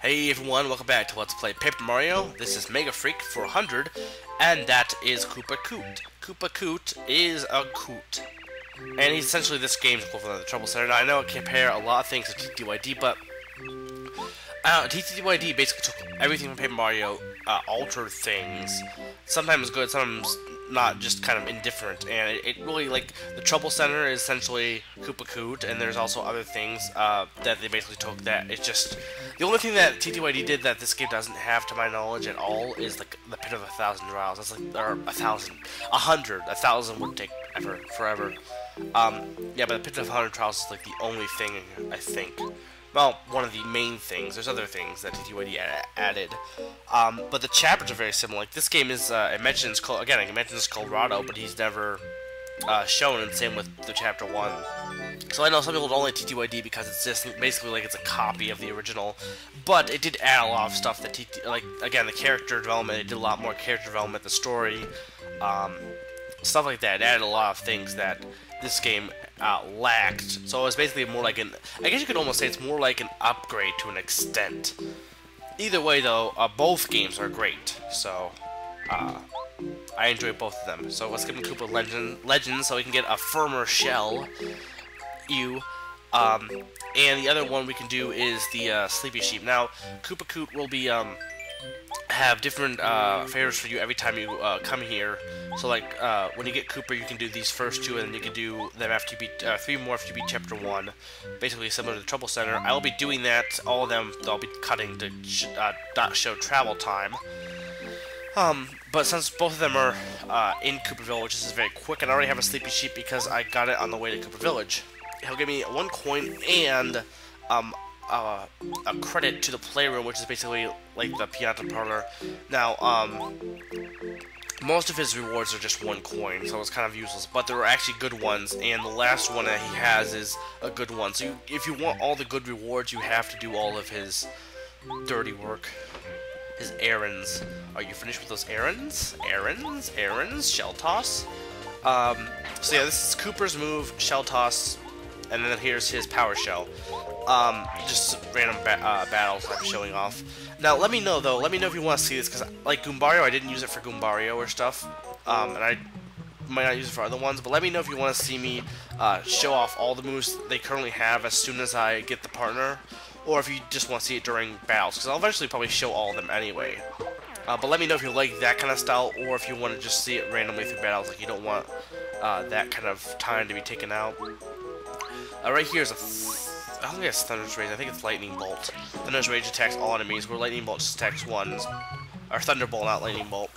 Hey everyone, welcome back to Let's Play Paper Mario. This is Mega Freak 400, and that is Koopa Coot. Koopa Coot is a coot, and he's essentially this game's equivalent of the Trouble Center. Now, I know I compare a lot of things to TTYD, but TTYD basically took everything from Paper Mario, altered things, sometimes good, sometimes not, just kind of indifferent, and it really, like, the Trouble Center is essentially Koopa Coot, and there's also other things that they basically took that it's just, the only thing that TTYD did that this game doesn't have, to my knowledge, at all, is, like, the Pit of 1,000 Trials. That's like, or 1,000, 100, 1,000 would take forever. Yeah, but the Pit of 100 Trials is, like, the only thing, I think. Well, one of the main things. There's other things that TTYD added. But the chapters are very similar. Like, this game is, it mentions Colorado, but he's never shown, and same with the Chapter 1. So I know some people don't like TTYD because it's just basically like it's a copy of the original. But it did add a lot of stuff that like, again, the character development, it did a lot more character development, the story, stuff like that. It added a lot of things that this game lacked. So it's basically more like an, I guess you could almost say it's more like an upgrade to an extent. Either way though, both games are great, so I enjoy both of them. So let's give him Koopa Legends so we can get a firmer shell. And the other one we can do is the Sleepy Sheep. Now, Koopa Coot will be have different favors for you every time you come here. So like when you get Koopa, you can do these first two, and then you can do them after you beat 3 more after you beat Chapter 1. Basically similar to the Trouble Center. I will be doing that. All of them I'll be cutting to not show travel time. But since both of them are in Koopa Village, this is very quick, and I already have a Sleepy Sheep because I got it on the way to Koopa Village. He'll give me 1 coin and a credit to the playroom, which is basically like the piano parlor. Now, most of his rewards are just 1 coin, so it's kind of useless, but there are actually good ones, and the last one that he has is a good one. So if you want all the good rewards, you have to do all of his dirty work, his errands. Are you finished with those errands? Errands? Shell toss? So yeah, this is Koopa's move, shell toss, and then here's his power shell. Just random battles I'm showing off. Now, let me know, though. Let me know if you want to see this, because, like, Goombario, I didn't use it for Goombario or stuff. And I might not use it for other ones, but let me know if you want to see me show off all the moves they currently have as soon as I get the partner, or if you just want to see it during battles, because I'll eventually probably show all of them anyway. But let me know if you like that kind of style, or if you want to just see it randomly through battles, like you don't want that kind of time to be taken out. Right here is I don't think it's Thunder's Rage, I think it's Lightning Bolt. Thunder's Rage attacks all enemies, where Lightning Bolt just attacks one. Or Thunderbolt, not Lightning Bolt.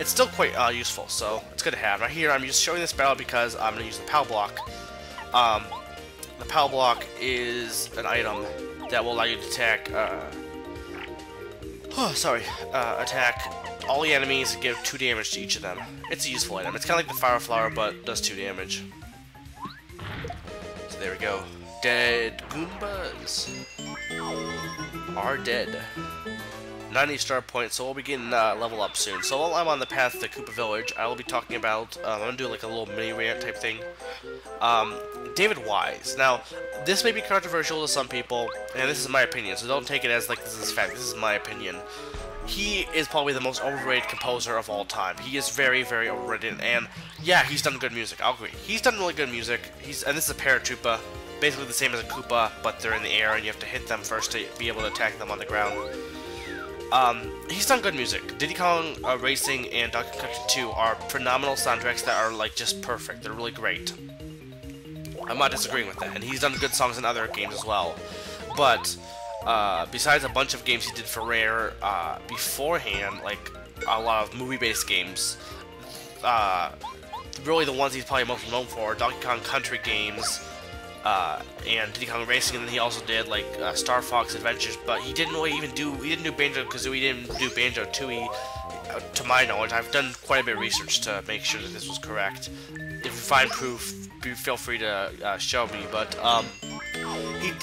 It's still quite useful, so it's good to have. Right here, I'm just showing this battle because I'm going to use the POW block. The POW block is an item that will allow you to attack, attack all the enemies and give 2 damage to each of them. It's a useful item. It's kind of like the Fire Flower, but does 2 damage. So there we go. Dead Goombas are dead. 90 star points, so we'll be getting level up soon. So while I'm on the path to Koopa Village, I will be talking about, I'm going to do like a little mini rant type thing. David Wise. Now, this may be controversial to some people, and this is my opinion, so don't take it as like this is fact. This is my opinion. He is probably the most overrated composer of all time. He is very, very overrated, and yeah, he's done good music. I'll agree. He's done really good music. And this is a Paratroopa. Basically the same as a Koopa, but they're in the air and you have to hit them first to be able to attack them on the ground. He's done good music. Diddy Kong Racing and Donkey Kong Country 2 are phenomenal soundtracks that are like just perfect. They're really great. I'm not disagreeing with that, and he's done good songs in other games as well. But besides a bunch of games he did for Rare beforehand, like a lot of movie-based games, really the ones he's probably most known for are Donkey Kong Country games, and Diddy Kong Racing, and then he also did like Star Fox Adventures, but he didn't really even do Banjo-Kazooie, he didn't do Banjo-Tooie, to my knowledge. I've done quite a bit of research to make sure that this was correct. If you find proof, feel free to show me, but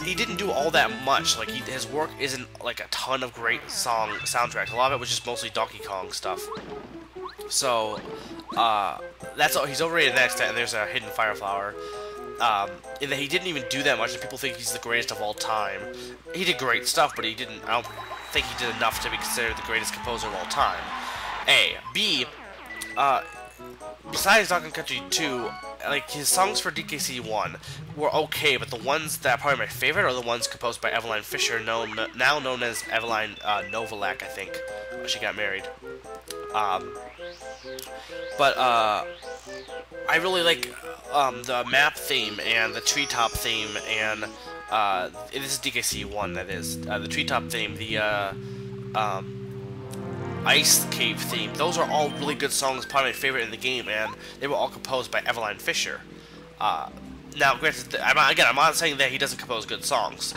he didn't do all that much. Like his work isn't like a ton of great soundtracks. A lot of it was just mostly Donkey Kong stuff. So that's all. He's overrated to that extent, and there's a hidden Fire Flower. in that he didn't even do that much, and people think he's the greatest of all time. He did great stuff, but he didn't. I don't think he did enough to be considered the greatest composer of all time. A. B. Besides Donkey Kong Country 2, like, his songs for DKC 1 were okay, but the ones that are probably my favorite are the ones composed by Eveline Fisher, now known as Eveline Novalak, I think. She got married. I really like the map theme and the treetop theme, and this is DKC 1, that is. The treetop theme, the Ice Cave theme. Those are all really good songs, probably my favorite in the game, and they were all composed by Eveline Fisher. Now, granted, I'm not saying that he doesn't compose good songs.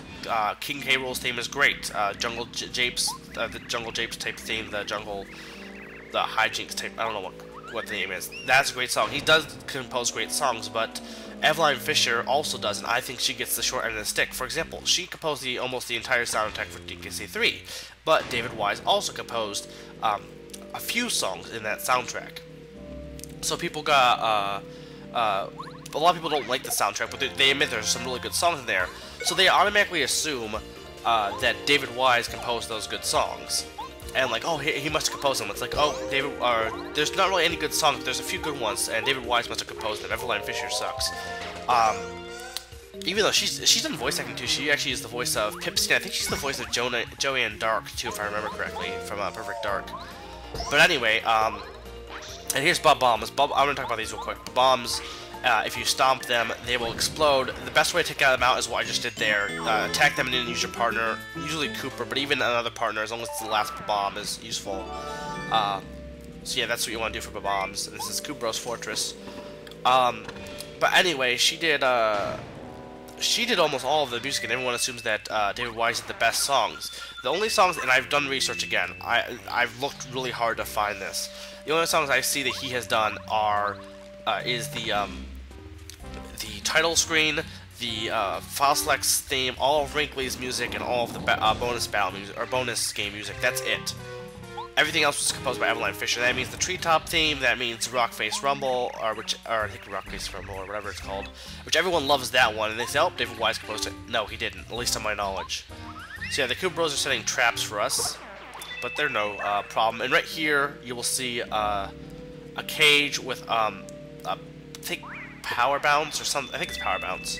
King K. Rool's theme is great. Jungle Japes, the Jungle Japes type theme, the Hijinks type, I don't know what the name is. That's a great song. He does compose great songs, but Eveline Fisher also does, and I think she gets the short end of the stick. For example, she composed almost the entire soundtrack for DKC 3, but David Wise also composed a few songs in that soundtrack. So people got, a lot of people don't like the soundtrack, but they admit there's some really good songs in there, so they automatically assume that David Wise composed those good songs. And like, oh, he must have composed them. It's like, oh, there's not really any good songs. There's a few good ones, and David Wise must have composed them. Eveline Fisher sucks. Even though she's done voice acting too. She actually is the voice of Pipsy. I think she's the voice of Joanne Dark too, if I remember correctly, from Perfect Dark. But anyway, and here's Bob Bombs. I'm gonna talk about these real quick. Bombs. If you stomp them, they will explode. The best way to take them out is what I just did there. Attack them and then use your partner, usually Kooper, but even another partner, as long as it's the last bomb, is useful. So yeah, that's what you want to do for bombs. This is Koopa Bros Fortress. But anyway, she did almost all of the music, and everyone assumes that David Wise did the best songs. The only songs, and I've done research again, I've looked really hard to find this. The only songs I see that he has done is the title screen, the file selects theme, all of Wrinkly's music, and all of the bonus battle music, or bonus game music. That's it. Everything else was composed by Eveline Fisher. That means the treetop theme, that means Rock Face Rumble, or I think Rock Face Rumble, or whatever it's called, which everyone loves that one, and they say, oh, David Wise composed it. No, he didn't, at least to my knowledge. So yeah, the Koopa Bros are setting traps for us, but they're no problem. And right here, you will see a cage with, I think, Power Bounce or something. I think it's Power Bounce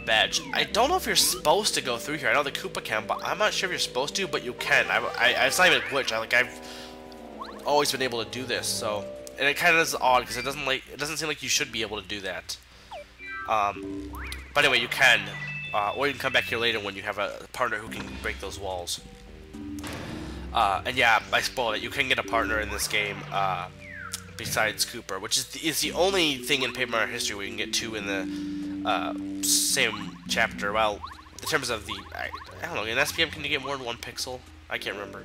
badge. I don't know if you're supposed to go through here. I know the Koopa can, but I'm not sure if you're supposed to. But you can. It's not even a glitch. I've always been able to do this. So, and it kind of is odd because it doesn't seem like you should be able to do that. But anyway, you can, or you can come back here later when you have a partner who can break those walls. And yeah, I spoiled it. You can get a partner in this game. Besides Kooper, which is the only thing in Paper Mario history where you can get two in the same chapter. Well, in terms of the, I don't know, in SPM can you get more than one pixel? I can't remember.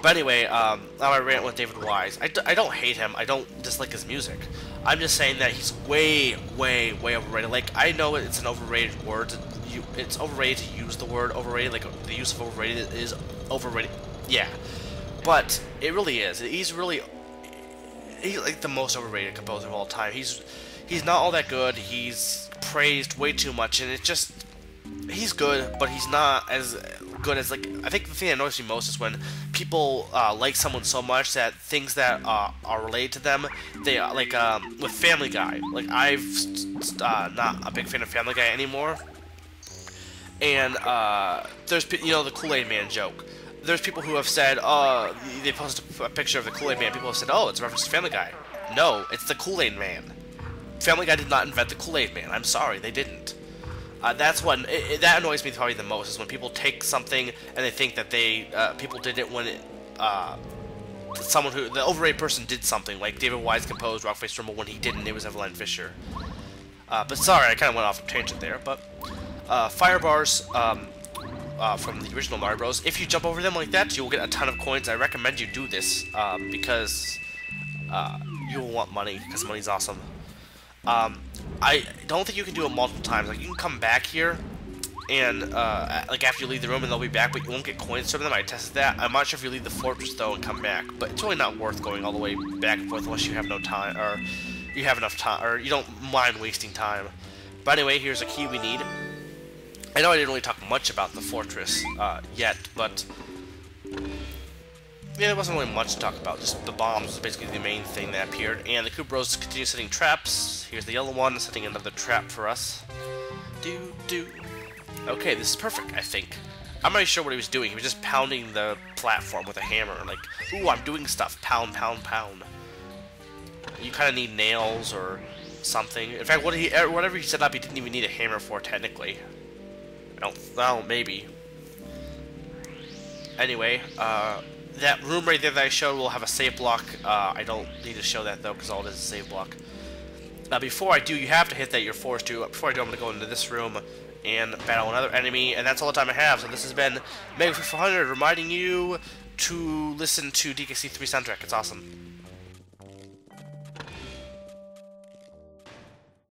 But anyway, now I rant with David Wise. I don't hate him. I don't dislike his music. I'm just saying that he's way, way, way overrated. Like, I know it's an overrated word. It's overrated to use the word overrated. Like, the use of overrated is overrated. Yeah. But it really is. He's like the most overrated composer of all time. He's not all that good. He's praised way too much, and it's just, he's good, but he's not as good as, like, I think the thing that annoys me most is when people like someone so much that things that are related to them, they like with Family Guy. Like, I've not a big fan of Family Guy anymore, and there's, you know, the Kool-Aid Man joke. There's people who have said, they posted a picture of the Kool-Aid Man. People have said, oh, it's a reference to Family Guy. No, it's the Kool-Aid Man. Family Guy did not invent the Kool-Aid Man. I'm sorry, they didn't. That's when, that annoys me probably the most, is when people take something and they think that people did it when the overrated person did something, like David Wise composed Rock Face Rumble when he didn't, it was Eveline Fisher. But sorry, I kind of went off a tangent there, but, fire bars, from the original Mario Bros. If you jump over them like that, you will get a ton of coins. I recommend you do this because you will want money, because money's awesome. I don't think you can do it multiple times. Like, you can come back here, and like after you leave the room, and they'll be back, but you won't get coins from them. I tested that. I'm not sure if you leave the fortress though and come back, but it's really not worth going all the way back and forth unless you have no time, or you have enough time, or you don't mind wasting time. But anyway, here's a key we need. I know I didn't really talk much about the fortress yet, but yeah, there wasn't really much to talk about. Just the bombs was basically the main thing that appeared, and the Koopa Bros continue setting traps. Here's the yellow one setting another trap for us. Okay, this is perfect, I think. I'm not really sure what he was doing. He was just pounding the platform with a hammer, like, ooh, I'm doing stuff. Pound, pound, pound. You kind of need nails or something. In fact, whatever he set up, he didn't even need a hammer for, technically. Well, maybe. Anyway, that room right there that I showed will have a save block. I don't need to show that, though, because all it is a save block. Before I do, you have to hit that you're forced to. Before I do, I'm going to go into this room and battle another enemy, and that's all the time I have. So this has been Mega 400 reminding you to listen to DKC3 soundtrack. It's awesome.